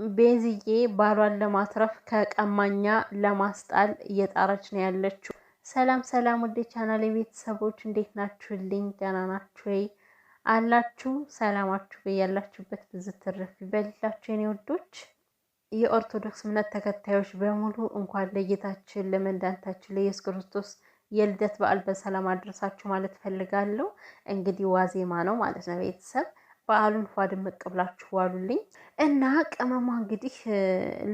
ቤዝዬ ባሏን ለማትረፍ ከቀማኛ ለማስጣል እየጣረች ነው ያለችው። ሰላም ሰላም፣ ወደ ቻናል ቤተሰቦች እንዴት ናችሁልኝ? ደህና ናችሁ ወይ? አላችሁ? ሰላማችሁ በያላችሁበት ብዙ ትርፍ ይበልላችሁ የኔ ወዶች። የኦርቶዶክስ እምነት ተከታዮች በሙሉ እንኳን ለጌታችን ለመድኃኒታችን ለኢየሱስ ክርስቶስ የልደት በዓል በሰላም አድረሳችሁ ማለት ፈልጋለሁ። እንግዲህ ዋዜማ ነው ማለት ነው ቤተሰብ በዓሉን ፏ ድምቅ ብላችሁ ዋሉልኝ። እና ቅመሟ እንግዲህ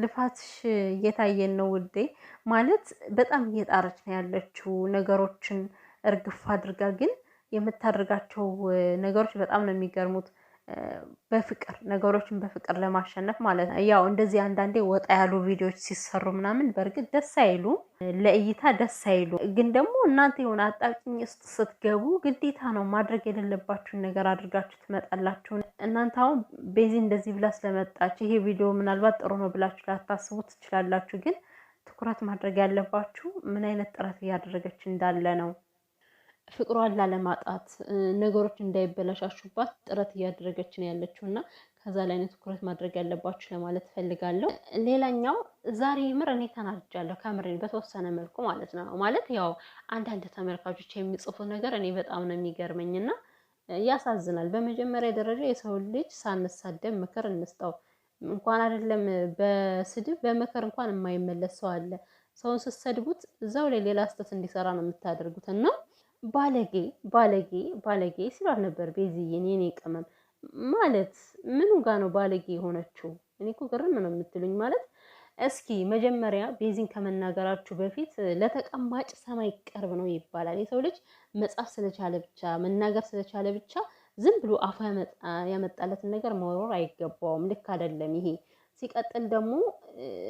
ልፋትሽ እየታየን ነው ውዴ። ማለት በጣም እየጣረች ነው ያለችው ነገሮችን እርግፍ አድርጋ፣ ግን የምታደርጋቸው ነገሮች በጣም ነው የሚገርሙት። በፍቅር ነገሮችን በፍቅር ለማሸነፍ ማለት ነው። ያው እንደዚህ አንዳንዴ ወጣ ያሉ ቪዲዮዎች ሲሰሩ ምናምን በእርግጥ ደስ አይሉ፣ ለእይታ ደስ አይሉ። ግን ደግሞ እናንተ የሆነ አጣብቂኝ ውስጥ ስትገቡ ግዴታ ነው ማድረግ የሌለባችሁን ነገር አድርጋችሁ ትመጣላችሁ። እናንተ አሁን ቤዚ እንደዚህ ብላ ስለመጣች ይሄ ቪዲዮ ምናልባት ጥሩ ነው ብላችሁ ላታስቡ ትችላላችሁ። ግን ትኩረት ማድረግ ያለባችሁ ምን አይነት ጥረት እያደረገች እንዳለ ነው። ፍቅሯን ላለማጣት ነገሮች እንዳይበላሻሹባት ጥረት እያደረገች ነው ያለችው እና ከዛ ላይ ነው ትኩረት ማድረግ ያለባችሁ ለማለት ፈልጋለሁ። ሌላኛው ዛሬ ምር እኔ ተናድጃለሁ ከምሬ በተወሰነ መልኩ ማለት ነው። ማለት ያው አንዳንድ ተመልካቾች የሚጽፉት ነገር እኔ በጣም ነው የሚገርመኝና ያሳዝናል። በመጀመሪያ ደረጃ የሰው ልጅ ሳንሳደብ ምክር እንስጠው። እንኳን አይደለም በስድብ በምክር እንኳን የማይመለስ ሰው አለ። ሰውን ስትሰድቡት እዛው ላይ ሌላ ስህተት እንዲሰራ ነው የምታደርጉት እና ባለጌ ባለጌ ባለጌ ሲሏት ነበር ቤዚዬን። የኔ ቅመም ማለት ምኑ ጋ ነው ባለጌ የሆነችው? እኔ እኮ ግርም ነው የምትሉኝ። ማለት እስኪ መጀመሪያ ቤዚን ከመናገራችሁ በፊት ለተቀማጭ ሰማይ ቅርብ ነው ይባላል። የሰው ልጅ መጻፍ ስለቻለ ብቻ መናገር ስለቻለ ብቻ ዝም ብሎ አፉ ያመጣለትን ነገር መወርወር አይገባውም። ልክ አይደለም ይሄ። ሲቀጥል ደግሞ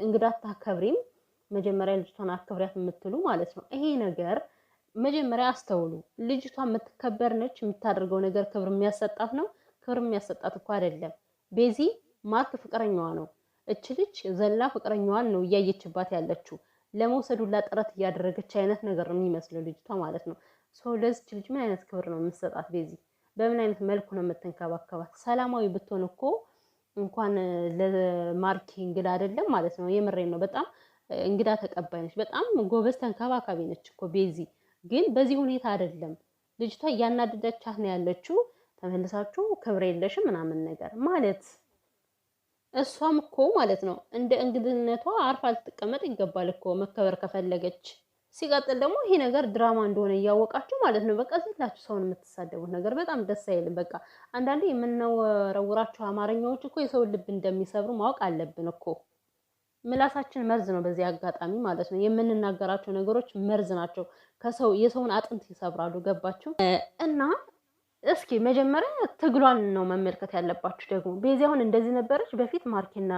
እንግዳ አታከብሪም፣ መጀመሪያ ልጅቷን አክብሪያት የምትሉ ማለት ነው። ይሄ ነገር መጀመሪያ አስተውሉ። ልጅቷ የምትከበር ነች። የምታደርገው ነገር ክብር የሚያሰጣት ነው። ክብር የሚያሰጣት እኮ አይደለም። ቤዚ ማርክ ፍቅረኛዋ ነው። እች ልጅ ዘላ ፍቅረኛዋን ነው እያየችባት ያለችው። ለመውሰዱላ ጥረት እያደረገች አይነት ነገር ነው የሚመስለው ልጅቷ ማለት ነው። ሰው ለዚች ልጅ ምን አይነት ክብር ነው የምትሰጣት? ቤዚ በምን አይነት መልኩ ነው የምትንከባከባት? ሰላማዊ ብትሆን እኮ እንኳን ለማርኪ እንግዳ አይደለም ማለት ነው። የምሬን ነው። በጣም እንግዳ ተቀባይ ነች። በጣም ጎበዝ ተንከባካቢ ነች እኮ ቤዚ። ግን በዚህ ሁኔታ አይደለም። ልጅቷ እያናደደቻት ነው ያለችው። ተመልሳችሁ ክብር የለሽም ምናምን ነገር ማለት እሷም እኮ ማለት ነው እንደ እንግድነቷ አርፋ ልትቀመጥ ይገባል እኮ መከበር ከፈለገች። ሲቀጥል ደግሞ ይሄ ነገር ድራማ እንደሆነ እያወቃችሁ ማለት ነው በቃ ዝላችሁ ሰውን የምትሳደቡት ነገር በጣም ደስ አይልም። በቃ አንዳንዴ የምንወረውራቸው አማርኛዎች እኮ የሰው ልብ እንደሚሰብሩ ማወቅ አለብን እኮ። ምላሳችን መርዝ ነው። በዚህ አጋጣሚ ማለት ነው የምንናገራቸው ነገሮች መርዝ ናቸው። የሰውን አጥንት ይሰብራሉ። ገባችሁ? እና እስኪ መጀመሪያ ትግሏን ነው መመልከት ያለባችሁ። ደግሞ ቤዚ አሁን እንደዚህ ነበረች በፊት ማርኪና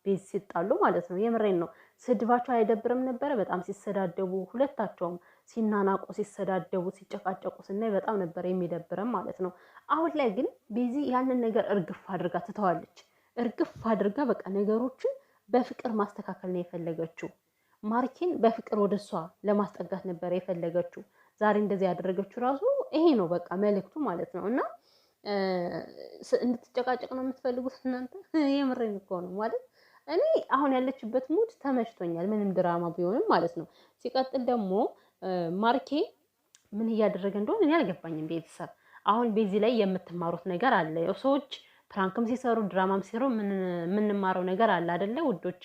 ቤዚ ሲጣሉ ማለት ነው። የምሬን ነው። ስድባቸው አይደብርም ነበረ? በጣም ሲሰዳደቡ፣ ሁለታቸውም ሲናናቁ፣ ሲሰዳደቡ፣ ሲጨቃጨቁ ስናይ በጣም ነበር የሚደብረም ማለት ነው። አሁን ላይ ግን ቤዚ ያንን ነገር እርግፍ አድርጋ ትተዋለች። እርግፍ አድርጋ በቃ ነገሮችን በፍቅር ማስተካከል ነው የፈለገችው። ማርኪን በፍቅር ወደሷ ለማስጠጋት ነበር የፈለገችው። ዛሬ እንደዚህ ያደረገችው ራሱ ይሄ ነው በቃ መልእክቱ ማለት ነው። እና እንድትጨቃጨቅ ነው የምትፈልጉት እናንተ? የምሬን እኮ ነው ማለት እኔ አሁን ያለችበት ሙድ ተመችቶኛል፣ ምንም ድራማ ቢሆንም ማለት ነው። ሲቀጥል ደግሞ ማርኬ ምን እያደረገ እንደሆነ እኔ አልገባኝም። ቤተሰብ አሁን ቤዚ ላይ የምትማሩት ነገር አለ። ሰዎች ፕራንክም ሲሰሩ ድራማም ሲሰሩ የምንማረው ነገር አለ አይደለ ውዶቼ?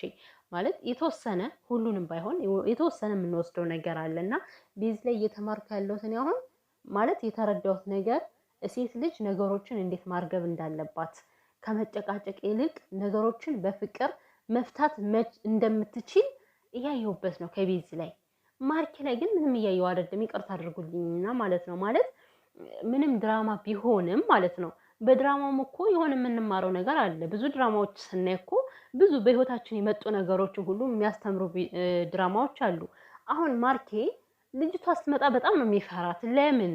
ማለት የተወሰነ ሁሉንም ባይሆን የተወሰነ የምንወስደው ነገር አለና ቤዚ ላይ እየተማርኩ ያለሁት እኔ አሁን ማለት የተረዳሁት ነገር ሴት ልጅ ነገሮችን እንዴት ማርገብ እንዳለባት ከመጨቃጨቅ ይልቅ ነገሮችን በፍቅር መፍታት እንደምትችል እያየሁበት ነው ከቤዚ ላይ። ማርኬ ላይ ግን ምንም እያየሁ አይደለም። ይቅርታ አድርጉልኝና ማለት ነው። ማለት ምንም ድራማ ቢሆንም ማለት ነው በድራማውም እኮ የሆነ የምንማረው ነገር አለ። ብዙ ድራማዎች ስናይ እኮ ብዙ በህይወታችን የመጡ ነገሮችን ሁሉ የሚያስተምሩ ድራማዎች አሉ። አሁን ማርኬ ልጅቷ ስትመጣ በጣም ነው የሚፈራት። ለምን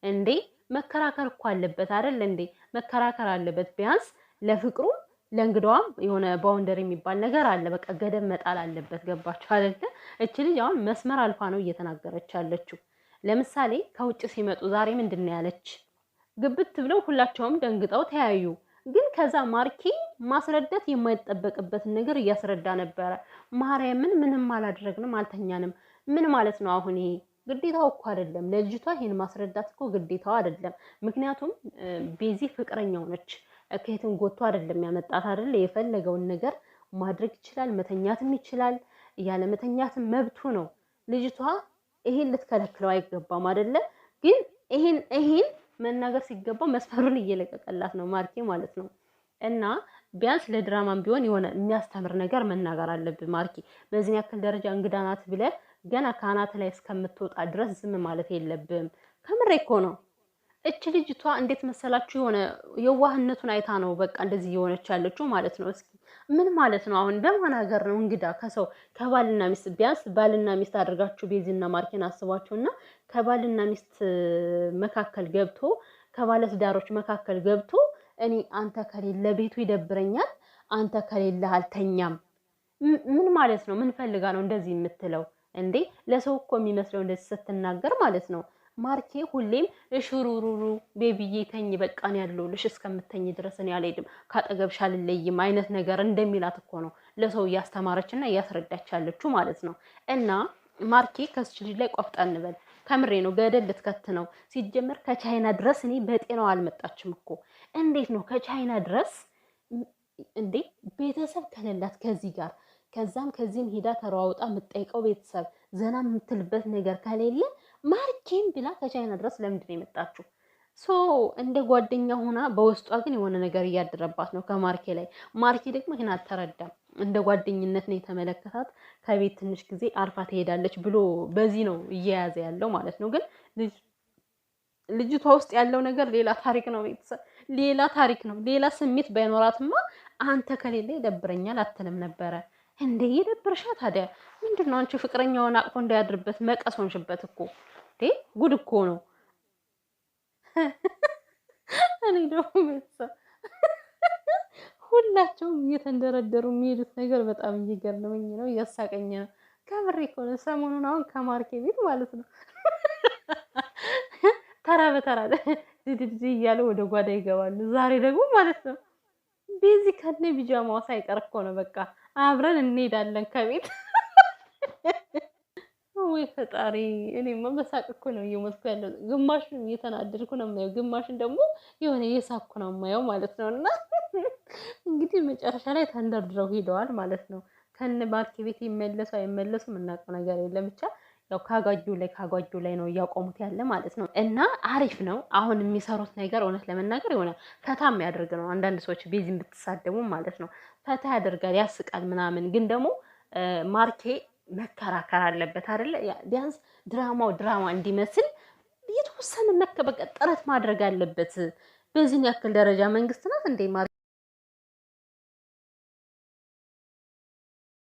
እንዴ? መከራከር እኮ አለበት አይደል እንዴ? መከራከር አለበት ቢያንስ ለፍቅሩ ለእንግዳዋም የሆነ ባውንደሪ የሚባል ነገር አለ። በቃ ገደብ መጣል አለበት። ገባችሁ አይደል? እቺ ልጅ አሁን መስመር አልፋ ነው እየተናገረች ያለችው። ለምሳሌ ከውጭ ሲመጡ ዛሬ ምንድን ነው ያለች? ግብት ብለው ሁላቸውም ደንግጠው ተያዩ። ግን ከዛ ማርኬ ማስረዳት የማይጠበቅበትን ነገር እያስረዳ ነበረ። ማርያምን ምንም አላደረግንም አልተኛንም። ምን ማለት ነው አሁን? ይሄ ግዴታው እኮ አይደለም ለልጅቷ ይሄን ማስረዳት እኮ ግዴታው አይደለም። ምክንያቱም ቤዚ ፍቅረኛው ነች። ከየትም ጎቶ አይደለም ያመጣት አይደለ? የፈለገውን ነገር ማድረግ ይችላል፣ መተኛትም ይችላል። ያለ መተኛትም መብቱ ነው። ልጅቷ ይሄን ልትከለክለው አይገባም አይደለ? ግን ይሄን መናገር ሲገባ መስፈሩን እየለቀቀላት ነው ማርኬ ማለት ነው። እና ቢያንስ ለድራማም ቢሆን የሆነ የሚያስተምር ነገር መናገር አለብህ ማርኬ። በዚህ ያክል ደረጃ እንግዳ ናት ብለህ ገና ከአናት ላይ እስከምትወጣ ድረስ ዝም ማለት የለብህም። ከምሬ እኮ ነው። እች ልጅቷ እንዴት መሰላችሁ? የሆነ የዋህነቱን አይታ ነው በቃ እንደዚህ እየሆነች ያለችው ማለት ነው። እስኪ ምን ማለት ነው አሁን? በማን ሀገር ነው እንግዳ ከሰው ከባልና ሚስት ቢያንስ ባልና ሚስት አድርጋችሁ ቤዚና ማርኬን አስቧቸውና ከባልና ሚስት መካከል ገብቶ ከባለትዳሮች መካከል ገብቶ እኔ አንተ ከሌለ ቤቱ ይደብረኛል፣ አንተ ከሌለ አልተኛም። ምን ማለት ነው? ምን ፈልጋ ነው እንደዚህ የምትለው እንዴ? ለሰው እኮ የሚመስለው እንደዚህ ስትናገር ማለት ነው። ማርኬ ሁሌም እሽሩሩሩ ቤቢዬ ተኝ በቃ ነው ያለሁልሽ እስከምተኝ ድረስ እኔ አልሄድም ካጠገብሽ አልለይም አይነት ነገር እንደሚላት እኮ ነው ለሰው እያስተማረችና እያስረዳች ያለችው ማለት ነው። እና ማርኬ ከዚህ ልጅ ላይ ቆፍጣን በል። ከምሬ ነው። ገደል ልትከት ነው። ሲጀመር ከቻይና ድረስ እኔ በጤናው አልመጣችም እኮ። እንዴት ነው ከቻይና ድረስ እንዴ? ቤተሰብ ከሌላት ከዚህ ጋር ከዚህም ሄዳ ተሯውጣ የምትጠይቀው ቤተሰብ ዘና የምትልበት ነገር ከሌለ ማርኬም ብላ ከቻይና ድረስ ለምንድን ነው የመጣችው? ሶ እንደ ጓደኛ ሆና በውስጧ ግን የሆነ ነገር እያደረባት ነው ከማርኬ ላይ። ማርኬ ደግሞ ይህን አልተረዳም። እንደ ጓደኝነት ነው የተመለከታት። ከቤት ትንሽ ጊዜ አርፋ ትሄዳለች ብሎ በዚህ ነው እየያዘ ያለው ማለት ነው። ግን ልጅቷ ውስጥ ያለው ነገር ሌላ ታሪክ ነው። ቤተሰብ ሌላ ታሪክ ነው። ሌላ ስሜት ባይኖራትማ አንተ ከሌለ ይደብረኛል አትልም ነበረ እንዴ? ይደብርሻ ታዲያ ምንድነው? አንቺ ፍቅረኛውን አቅፎ እንዳያድርበት መቀስ ሆንሽበት እኮ እንዴ! ጉድ እኮ ነው። እኔ ደግሞ ቤተሰብ ሁላቸውም እየተንደረደሩ የሚሄዱት ነገር በጣም እየገረመኝ ነው፣ እያሳቀኝ ነው። ከምሬ እኮ ነው። ሰሞኑን አሁን ከማርኬ ቤት ማለት ነው ተራ በተራ ድድድ እያለ ወደ ጓዳ ይገባሉ። ዛሬ ደግሞ ማለት ነው ቤዚ ከነ ቢጃማው ሳይቀር እኮ ነው በቃ አብረን እንሄዳለን ከቤት። ወይ ፈጣሪ! እኔማ በሳቅ እኮ ነው እየሞትኩ ያለው። ግማሹን እየተናደድኩ ነው የማየው፣ ግማሹን ደግሞ የሆነ እየሳቅኩ ነው የማየው ማለት ነው። እና እንግዲህ መጨረሻ ላይ ተንደርድረው ሄደዋል ማለት ነው። ከነ ማርኬ ቤት ይመለሱ አይመለሱ የምናውቀው ነገር የለም። ብቻ ያው ካጓጁ ላይ ነው እያቆሙት ያለ ማለት ነው። እና አሪፍ ነው አሁን የሚሰሩት ነገር እውነት ለመናገር የሆነ ፈታ የሚያደርግ ነው። አንዳንድ ሰዎች ቤዚን ብትሳደቡ ማለት ነው ፈታ ያደርጋል፣ ያስቃል ምናምን። ግን ደግሞ ማርኬ መከራከር አለበት አይደለ? ቢያንስ ድራማው ድራማ እንዲመስል የተወሰነ መከበቀ ጥረት ማድረግ አለበት። በዚህን ያክል ደረጃ መንግስት ናት እንዴ